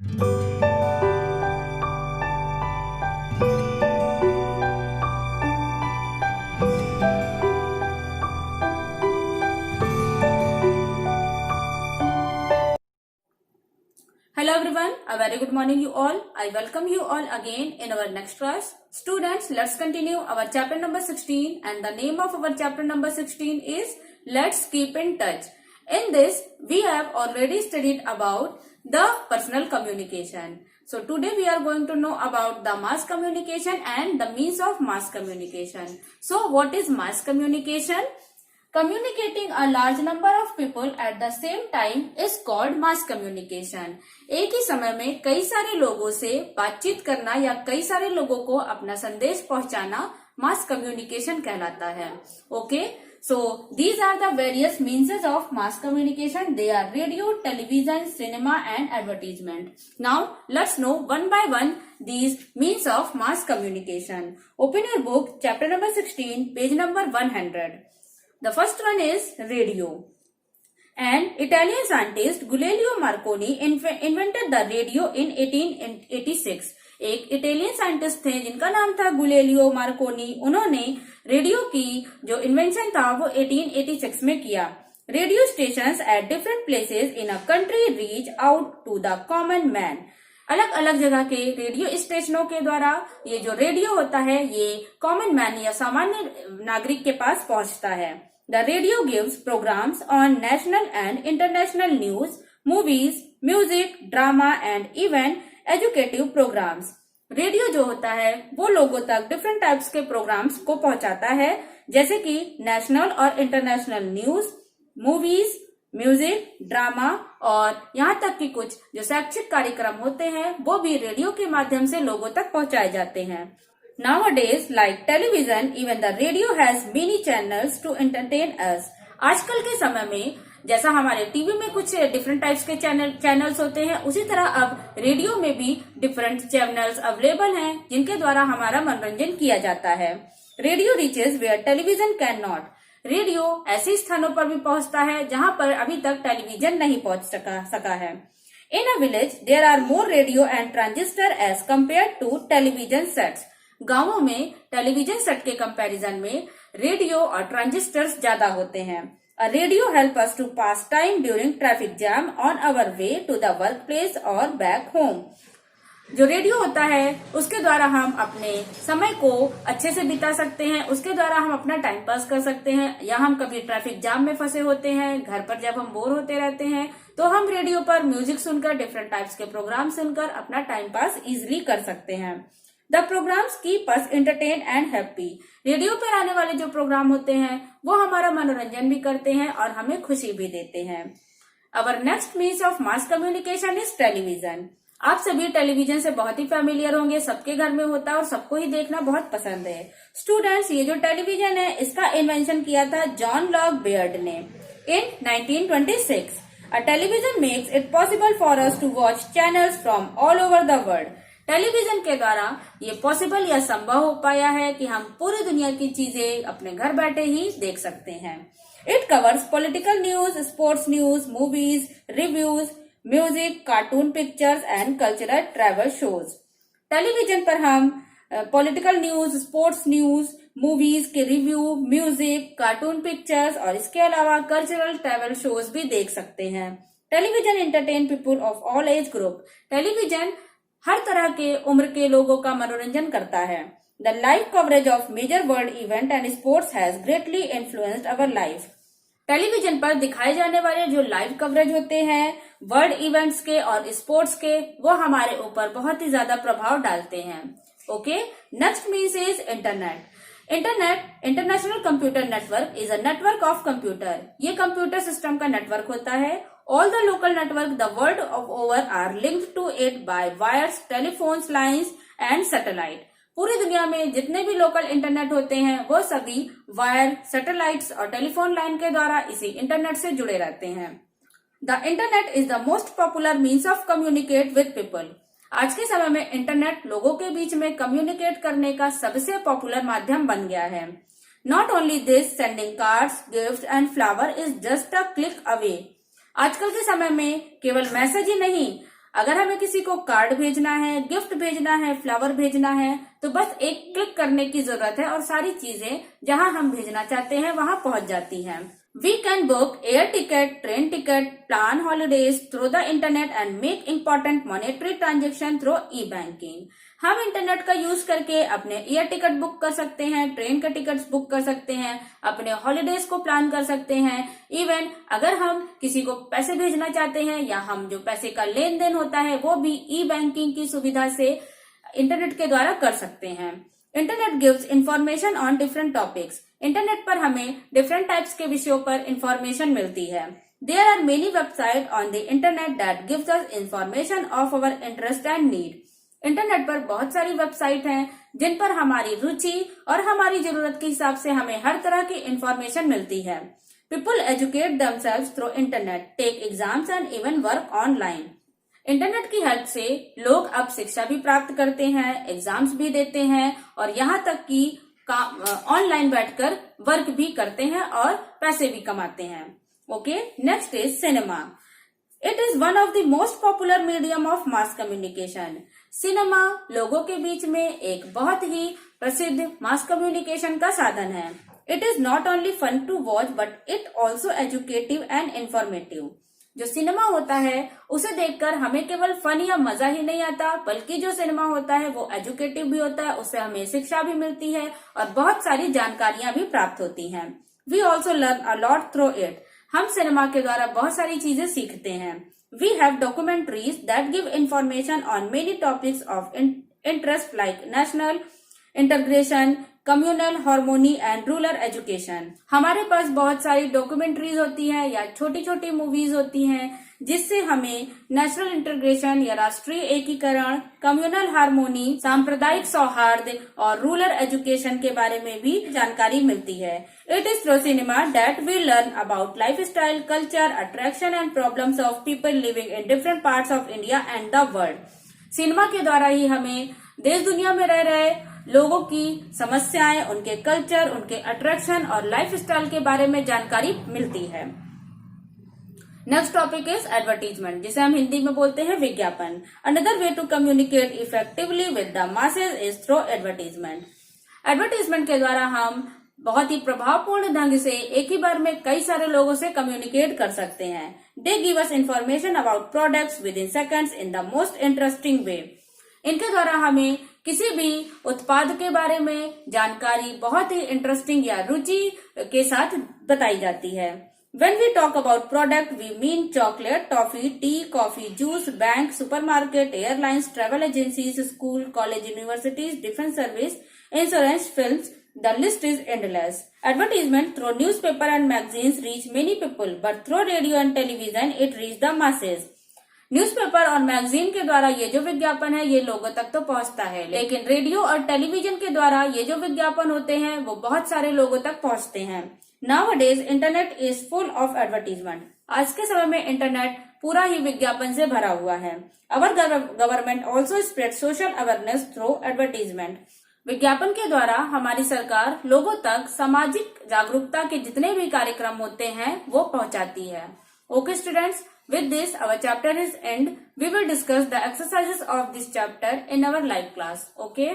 Hello everyone, a very good morning you all. I welcome you all again in our next class. Students, let's continue our chapter number 16 and the name of our chapter number 16 is Let's Keep in Touch. In this, we have already studied about the personal communication. So today we are going to know about the mass communication and the means of mass communication. So what is mass communication? Communicating a large number of people at the same time is called mass communication. एक ही समय में कई सारे लोगों से बातचीत करना या कई सारे लोगों को अपना संदेश पहुंचाना मास कम्युनिकेशन कहलाता है. Okay, so these are the various means of mass communication. They are radio, television, cinema and advertisement. Now let's know one by one these means of mass communication. Open your book, chapter number 16, page number 100. The first one is radio. An Italian scientist Guglielmo Marconi invented the radio in 1886. एक Italian scientist थे जिनका नाम था गुलेलियो Markovnikov. उन्होंने radio की जो invention था वो 1886 में किया. Radio stations at different places in a country reach out to the common man. अलग अलग जगह के रेडियो स्टेशनों के द्वारा ये जो रेडियो होता है ये कॉमन मैन या सामान्य नागरिक के पास पहुंचता है. The radio gives programs on national and international news, movies, music, drama and even educative programs. Radio जो होता है वो लोगों तक डिफरेंट टाइप्स के प्रोग्राम्स को पहुंचाता है, जैसे कि नेशनल और international news, movies, music, drama और यहाँ तक कि कुछ जो शैक्षिक कार्यक्रम होते हैं वो भी रेडियो के माध्यम से लोगों तक पहुंचाए जाते हैं. Nowadays, like television, even the radio has many channels to entertain us. आजकल के समय में जैसा हमारे टीवी में कुछ डिफरेंट टाइप्स के चैनल्स होते हैं, उसी तरह अब रेडियो में भी डिफरेंट चैनल्स अवेलेबल हैं जिनके द्वारा हमारा मनोरंजन किया जाता है. Radio reaches where television can not. Radio ऐसे स्थानों पर भी पहुंचता है जहां पर अभी तक टेलीविजन नहीं पहुंच सका है. In a village there are more radio and transistor as compare to television sets. गांवों में टेलीविजन सेट के कंपैरिजन में रेडियो और ट्रांजिस्टर्स ज्यादा होते हैं. A radio help us to pass time during traffic jam on our way to the work place और back home. जो रेडियो होता है उसके द्वारा हम अपने समय को अच्छे से बिता सकते हैं, उसके द्वारा हम अपना टाइम पास कर सकते हैं. या हम कभी ट्रैफिक जाम में फंसे होते हैं, घर पर जब हम बोर होते रहते हैं तो हम रेडियो पर म्यूजिक सुनकर, डिफरेंट टाइप्स के प्रोग्राम सुनकर अपना टाइम पास इजिली कर सकते हैं. The programs keep us entertained and happy. Radio पर आने वाले जो प्रोग्राम होते हैं वो हमारा मनोरंजन भी करते हैं और हमें खुशी भी देते हैं. Our next means of mass communication is television. आप सभी टेलीविजन से बहुत ही फेमिलियर होंगे, सबके घर में होता है और सबको ही देखना बहुत पसंद है. स्टूडेंट्स, ये जो टेलीविजन है इसका इन्वेंशन किया था जॉन लॉक बेयर्ड ने in 1926. A television makes it possible for us to watch channels from all over the world. Television के द्वारा ये पॉसिबल या संभव हो पाया है कि हम पूरी दुनिया की चीजें अपने घर बैठे ही देख सकते हैं. It covers political news, sports news, movies, reviews, music, cartoon pictures and cultural travel shows. Television पर हम political news, sports news, movies के रिव्यू, म्यूजिक, कार्टून पिक्चर्स और इसके अलावा कल्चरल ट्रैवल शोज भी देख सकते हैं. Television entertain people of all age group. Television हर तरह के उम्र के लोगों का मनोरंजन करता है. The live coverage of major world event and sports has greatly influenced our life. Television पर दिखाए जाने वाले जो लाइव कवरेज होते हैं वर्ल्ड इवेंट्स के और स्पोर्ट्स के, वो हमारे ऊपर बहुत ही ज्यादा प्रभाव डालते हैं. Okay, next means is internet. Internet international computer network is a network of computer. ये कंप्यूटर सिस्टम का नेटवर्क होता है. All the local network the world over are linked to it by wires, telephones, lines and satellite. पूरी दुनिया में जितने भी local internet होते हैं वो सभी वायर, सैटेलाइट्स और टेलीफोन लाइन के द्वारा इसी इंटरनेट से जुड़े रहते हैं. The internet is the most popular means of communicate with people. आज के समय में इंटरनेट लोगों के बीच में कम्युनिकेट करने का सबसे पॉपुलर माध्यम बन गया है. Not only this, sending cards, gift and flower is just a click away. आजकल के समय में केवल मैसेज ही नहीं, अगर हमें किसी को कार्ड भेजना है, गिफ्ट भेजना है, फ्लावर भेजना है, तो बस एक क्लिक करने की जरूरत है और सारी चीजें जहां हम भेजना चाहते हैं वहां पहुंच जाती हैं। We can book air ticket, train ticket, plan holidays through the internet and make important monetary transaction through e-banking. हम इंटरनेट का यूज करके अपने एयर टिकट बुक कर सकते हैं, ट्रेन का टिकट्स बुक कर सकते हैं, अपने हॉलिडेज को प्लान कर सकते हैं। इवन अगर हम किसी को पैसे भेजना चाहते हैं या हम जो पैसे का लेन देन होता है वो भी ई बैंकिंग की सुविधा से इंटरनेट के द्वारा कर सकते हैं। Internet gives information on different topics. Internet पर हमें डिफरेंट टाइप्स के विषयों पर इंफॉर्मेशन मिलती है। There are many website on the internet that gives us information of our interest and need. Internet पर बहुत सारी वेबसाइट हैं जिन पर हमारी रुचि और हमारी जरूरत के हिसाब से हमें हर तरह की इंफॉर्मेशन मिलती है। People educate themselves through internet, take exams and even work online. Internet की हेल्प से लोग अब शिक्षा भी प्राप्त करते हैं, एग्जाम्स भी देते हैं और यहाँ तक कि ऑनलाइन बैठकर वर्क भी करते हैं और पैसे भी कमाते हैं। Okay, next is cinema. It is one of the most popular medium of mass communication. Cinema लोगों के बीच में एक बहुत ही प्रसिद्ध मास कम्युनिकेशन का साधन है। It is not only fun to watch but it also educative and informative. जो सिनेमा होता है उसे देखकर हमें केवल फन या मजा ही नहीं आता, बल्कि जो सिनेमा होता है वो एजुकेटिव भी होता है, उससे हमें शिक्षा भी मिलती है और बहुत सारी जानकारियां भी प्राप्त होती हैं। We also learn a lot through it. हम सिनेमा के द्वारा बहुत सारी चीजें सीखते हैं। We have documentaries that give information on many topics of interest like national integration, communal harmony and rural education. हमारे पास बहुत सारी डॉक्यूमेंट्रीज होती हैं या छोटी छोटी मूवीज होती हैं जिससे हमें नेशनल इंटीग्रेशन या राष्ट्रीय एकीकरण, कम्युनल हार्मोनी, सांप्रदायिक सौहार्द और रूरल एजुकेशन के बारे में भी जानकारी मिलती है। It is through cinema that we learn about life style, culture, attraction and problems of people living in different parts of India and the world. Cinema के द्वारा ही हमें देश दुनिया में रह रहे लोगों की समस्याएं, उनके कल्चर, उनके अट्रैक्शन और लाइफ स्टाइल के बारे में जानकारी मिलती है। नेक्स्ट टॉपिक इज एडवर्टीजमेंट, जिसे हम हिंदी में बोलते हैं विज्ञापन। Another way to communicate effectively with the masses is through advertisement. Advertisement के द्वारा हम बहुत ही प्रभावपूर्ण ढंग से एक ही बार में कई सारे लोगों से कम्युनिकेट कर सकते हैं। They give us information about products with in seconds in the most interesting way. इनके द्वारा हमें किसी भी उत्पाद के बारे में जानकारी बहुत ही इंटरेस्टिंग या रुचि के साथ बताई जाती है। When we talk about product, we mean chocolate, toffee, tea, coffee, juice, bank, supermarket, airlines, travel agencies, school, college, universities, defense service, insurance, films. The list is endless. Advertisement through newspaper and magazines reach many people, but through radio and television, it reach the masses. Newspaper और magazine के द्वारा ये जो विज्ञापन है ये लोगों तक तो पहुंचता है, लेकिन रेडियो और टेलीविजन के द्वारा ये जो विज्ञापन होते हैं वो बहुत सारे लोगों तक पहुंचते हैं। Nowadays, internet is full of advertisement. आज के समय में इंटरनेट पूरा ही विज्ञापन से भरा हुआ है। अवर government also spread social awareness through advertisement. विज्ञापन के द्वारा हमारी सरकार लोगों तक सामाजिक जागरूकता के जितने भी कार्यक्रम होते हैं वो पहुंचाती है। Okay students, with this our chapter is end. We will discuss the exercises of this chapter in our live class. Okay.